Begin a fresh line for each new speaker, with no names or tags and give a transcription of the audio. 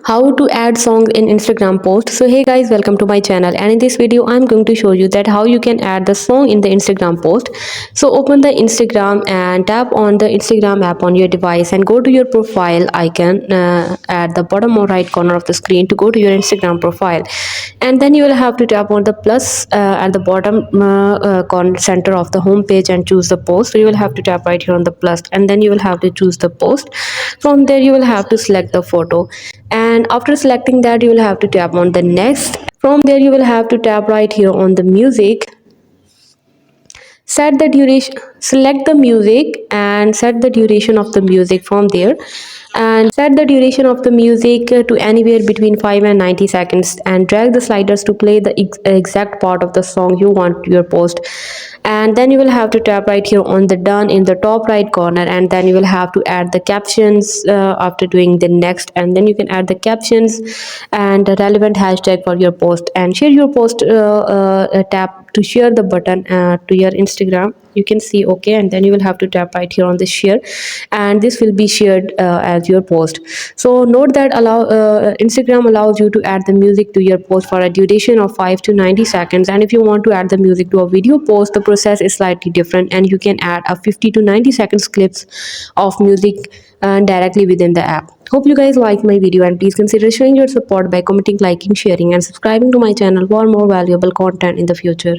how to add songs in Instagram post. So hey guys, welcome to my channel, and in this video I'm going to show you that how you can add the song in the Instagram post. So open the Instagram and tap on the Instagram app on your device and go to your profile icon at the bottom or right corner of the screen to go to your Instagram profile, and then you will have to tap on the plus at the bottom center of the home page and choose the post. So you will have to tap right here on the plus, and then you will have to choose the post. From there you will have to select the photo, and after selecting that you will have to tap on the next. From there you will have to tap right here on the music, set the duration, select the music and set the duration of the music from there, and set the duration of the music to anywhere between 5 and 90 seconds, and drag the sliders to play the exact part of the song you want your post. And then you will have to tap right here on the done in the top right corner, and then you will have to add the captions after doing the next, and then you can add the captions and a relevant hashtag for your post, and share your post. Tap to share the button to your Instagram. You can see okay, and then you will have to tap right here on the share, and this will be shared as your post. So note that Instagram allows you to add the music to your post for a duration of 5 to 90 seconds, and if you want to add the music to a video post, the process is slightly different, and you can add a 50 to 90 seconds clips of music directly within the app. Hope you guys like my video, and please consider showing your support by commenting, liking, sharing and subscribing to my channel for more valuable content in the future.